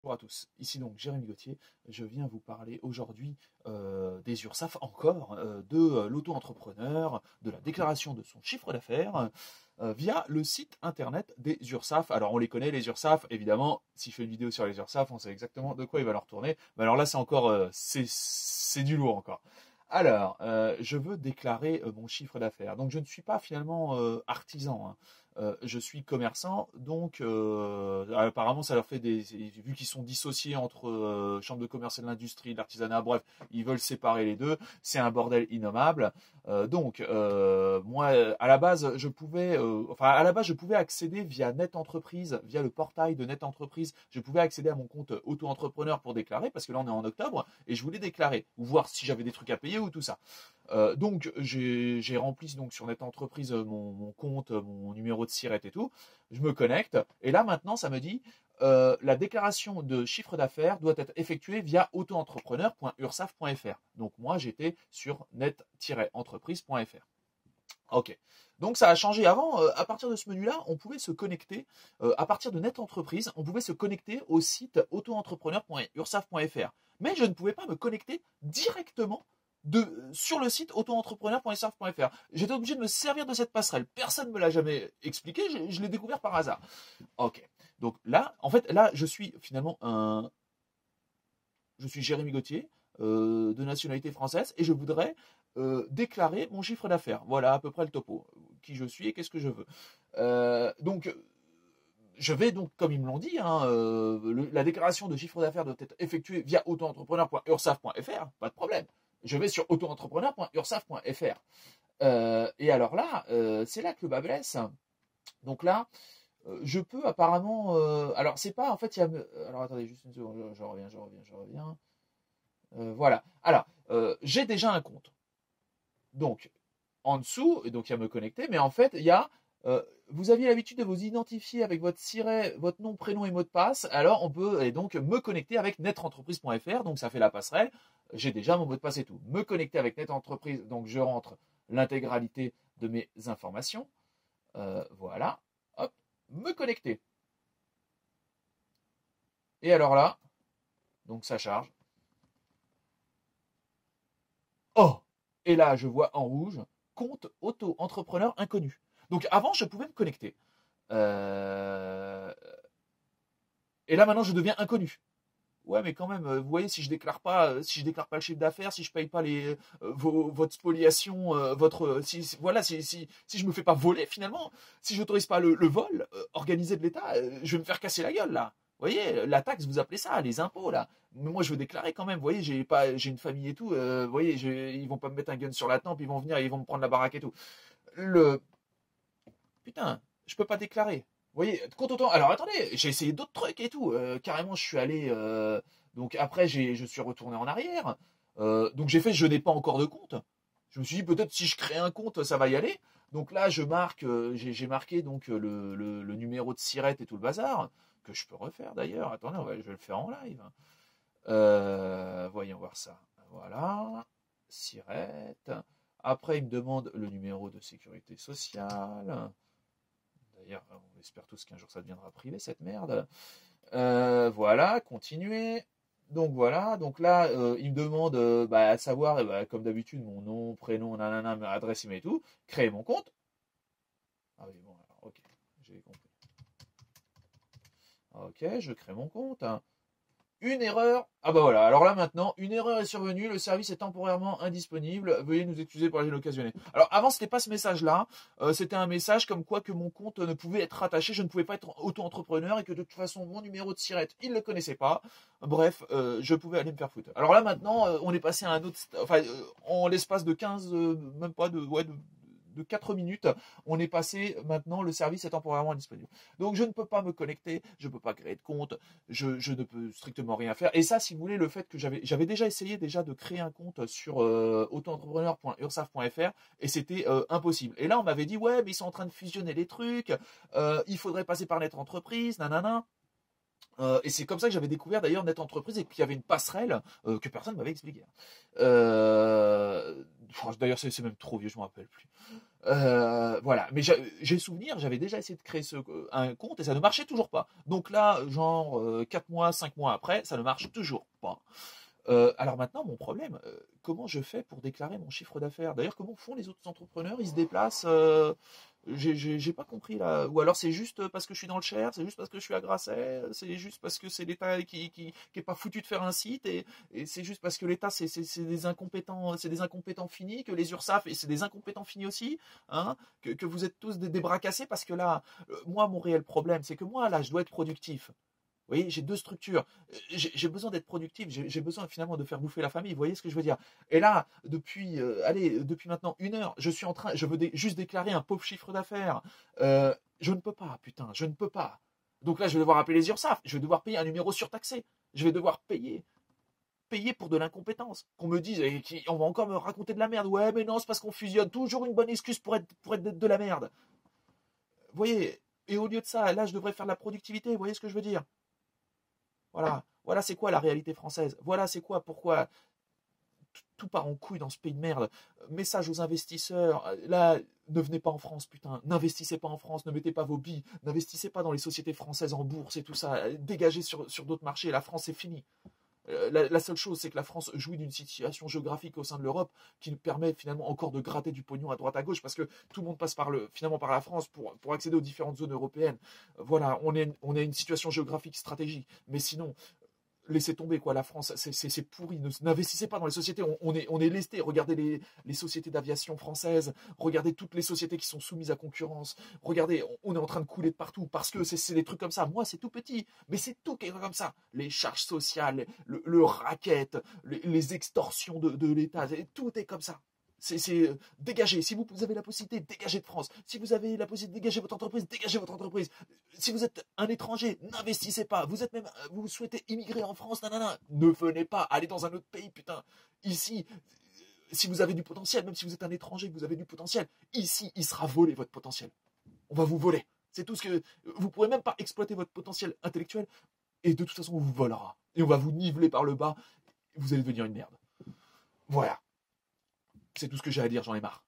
Bonjour à tous, ici donc Jérémy Gauthier, je viens vous parler aujourd'hui des URSSAF encore, de l'auto-entrepreneur, de la déclaration de son chiffre d'affaires via le site internet des URSSAF. Alors on les connaît les URSSAF, évidemment, si je fais une vidéo sur les URSSAF, on sait exactement de quoi il va leur tourner, mais alors là c'est encore, c'est du lourd encore. Alors, je veux déclarer mon chiffre d'affaires. Donc je ne suis pas finalement artisan, hein. Je suis commerçant, donc apparemment ça leur fait vu qu'ils sont dissociés entre chambre de commerce et de l'industrie, de l'artisanat, bref, ils veulent séparer les deux, c'est un bordel innommable. Moi, à la base, je pouvais accéder via Net Entreprise, via le portail de Net Entreprise, je pouvais accéder à mon compte auto-entrepreneur pour déclarer, parce que là on est en octobre, et je voulais déclarer, ou voir si j'avais des trucs à payer ou tout ça. Donc j'ai rempli donc sur Net Entreprise mon compte, mon numéro de SIRET et tout. Je me connecte et là maintenant ça me dit la déclaration de chiffre d'affaires doit être effectuée via auto-entrepreneur.ursaf.fr. Donc moi j'étais sur net-entreprise.fr. Ok. Donc ça a changé. Avant, à partir de ce menu-là, on pouvait se connecter, à partir de Net Entreprise, on pouvait se connecter au site auto-entrepreneur.ursaf.fr. Mais je ne pouvais pas me connecter directement sur le site auto-entrepreneur.ursaf.fr. J'étais obligé de me servir de cette passerelle. Personne ne me l'a jamais expliqué, je l'ai découvert par hasard. Ok. Donc là, en fait, là, je suis finalement je suis Jérémy Gauthier, de nationalité française, et je voudrais déclarer mon chiffre d'affaires. Voilà à peu près le topo. Qui je suis et qu'est-ce que je veux. Je vais donc, comme ils me l'ont dit, hein, la déclaration de chiffre d'affaires doit être effectuée via auto-entrepreneur.ursaf.fr, pas de problème. Je vais sur auto-entrepreneur.ursaf.fr. Et alors là, c'est là que le bas blesse. Donc là, je peux apparemment. Alors c'est pas en fait. Alors attendez juste une seconde. Je reviens. Voilà. Alors j'ai déjà un compte. Donc en dessous, et donc il y a me connecter, mais en fait il y a. Vous aviez l'habitude de vous identifier avec votre siret, votre nom, prénom et mot de passe. Alors on peut et donc me connecter avec netentreprise.fr. Donc ça fait la passerelle. J'ai déjà mon mot de passe et tout. Me connecter avec Netentreprise. Donc je rentre l'intégralité de mes informations. Voilà. Hop. Me connecter. Et alors là, donc ça charge. Oh! Et là, je vois en rouge, compte auto-entrepreneur inconnu. Donc avant, je pouvais me connecter. Et là, maintenant, je deviens inconnu. Ouais, mais quand même, vous voyez, si je déclare pas le chiffre d'affaires, si je paye pas votre spoliation, voilà, si je me fais pas voler finalement, si j'autorise pas le vol organisé de l'État, je vais me faire casser la gueule là. Vous voyez, la taxe, vous appelez ça, les impôts là. Mais moi, je veux déclarer quand même. Vous voyez, j'ai une famille et tout. Vous voyez, ils vont pas me mettre un gun sur la tempe, ils vont venir, ils vont me prendre la baraque et tout. Putain, je peux pas déclarer. Vous voyez, compte autant. Alors attendez, j'ai essayé d'autres trucs et tout. Carrément, je suis allé. Donc après, je suis retourné en arrière. Donc j'ai fait, je n'ai pas encore de compte. Je me suis dit peut-être si je crée un compte, ça va y aller. Donc là, je marque, j'ai marqué donc le numéro de SIRET et tout le bazar que je peux refaire d'ailleurs. Attendez, je vais le faire en live. Voyons voir ça. Voilà, SIRET. Après, il me demande le numéro de sécurité sociale. D'ailleurs, on espère tous qu'un jour ça deviendra privé, cette merde. Voilà, continuer. Donc voilà, donc là, il me demande, à savoir, comme d'habitude, mon nom, prénom, nanana, ma adresse email et tout, créer mon compte. Ah oui, bon, alors, ok, j'ai compris. Ok, je crée mon compte. Une erreur. Ah bah voilà, alors là maintenant, une erreur est survenue, le service est temporairairement indisponible, veuillez nous excuser pour la gêne occasionnée. Alors avant, c'était pas ce message-là, c'était un message comme quoi que mon compte ne pouvait être rattaché, je ne pouvais pas être auto-entrepreneur et que de toute façon, mon numéro de SIRET, il ne le connaissait pas. Bref, je pouvais aller me faire foutre. Alors là maintenant, on est passé à un autre, en l'espace de 15, même pas de 4 minutes, on est passé, maintenant le service est temporairement indisponible. Donc je ne peux pas me connecter, je ne peux pas créer de compte, je ne peux strictement rien faire. Et ça, si vous voulez, le fait que j'avais déjà essayé de créer un compte sur auto-entrepreneur.ursaf.fr et c'était impossible. Et là, on m'avait dit, ouais, mais ils sont en train de fusionner les trucs, il faudrait passer par Net Entreprise, nanana. Et c'est comme ça que j'avais découvert d'ailleurs Net Entreprise et qu'il y avait une passerelle que personne ne m'avait expliqué. D'ailleurs, c'est même trop vieux, je ne me rappelle plus. Voilà, mais j'ai souvenir, j'avais déjà essayé de créer un compte et ça ne marchait toujours pas. Donc là, genre 4 mois, 5 mois après, ça ne marche toujours pas. Alors maintenant, mon problème, comment je fais pour déclarer mon chiffre d'affaires? D'ailleurs, comment font les autres entrepreneurs? Ils se déplacent j'ai pas compris là. Ou alors c'est juste parce que je suis dans le Cher, c'est juste parce que je suis à Grasset, c'est juste parce que c'est l'État qui est pas foutu de faire un site et c'est juste parce que l'État c'est des incompétents finis, que les URSAF et c'est des incompétents finis aussi, hein, que vous êtes tous des bras cassés parce que là, moi mon réel problème c'est que moi là je dois être productif. Vous voyez, j'ai deux structures. J'ai besoin d'être productif. J'ai besoin finalement de faire bouffer la famille. Vous voyez ce que je veux dire? Et là, depuis maintenant 1 heure, je veux juste déclarer un pauvre chiffre d'affaires. Je ne peux pas, putain, je ne peux pas. Donc là, je vais devoir appeler les URSAF. Je vais devoir payer un numéro surtaxé. Je vais devoir payer pour de l'incompétence. Qu'on me dise, on va encore me raconter de la merde. Ouais, mais non, c'est parce qu'on fusionne. Toujours une bonne excuse pour être de la merde. Vous voyez? Et au lieu de ça, là, je devrais faire de la productivité. Vous voyez ce que je veux dire? Voilà c'est quoi la réalité française. Voilà c'est quoi, pourquoi tout part en couille dans ce pays de merde. Message aux investisseurs, là, ne venez pas en France, putain. N'investissez pas en France, ne mettez pas vos billes, n'investissez pas dans les sociétés françaises en bourse et tout ça. Dégagez sur d'autres marchés, la France est finie. La seule chose, c'est que la France jouit d'une situation géographique au sein de l'Europe qui nous permet finalement encore de gratter du pognon à droite à gauche parce que tout le monde passe finalement par la France pour accéder aux différentes zones européennes. Voilà, on a une situation géographique stratégique. Mais sinon, laissez tomber quoi, la France, c'est pourri. N'investissez pas dans les sociétés. On est lesté. Regardez les sociétés d'aviation françaises. Regardez toutes les sociétés qui sont soumises à concurrence. Regardez, on est en train de couler de partout parce que c'est des trucs comme ça. Moi, c'est tout petit, mais c'est tout qui est comme ça. Les charges sociales, le racket, les extorsions de l'État, tout est comme ça. Dégager. Si vous avez la possibilité, dégagez de France. Si vous avez la possibilité de dégager votre entreprise, dégagez votre entreprise. Si vous êtes un étranger, n'investissez pas. Vous souhaitez immigrer en France, nanana, ne venez pas. Allez dans un autre pays, putain. Ici, si vous avez du potentiel, même si vous êtes un étranger, que vous avez du potentiel, ici, il sera volé votre potentiel. On va vous voler. C'est tout ce que vous pourrez même pas exploiter votre potentiel intellectuel et de toute façon on vous volera et on va vous niveler par le bas. Et vous allez devenir une merde. Voilà. C'est tout ce que j'ai à dire, j'en ai marre.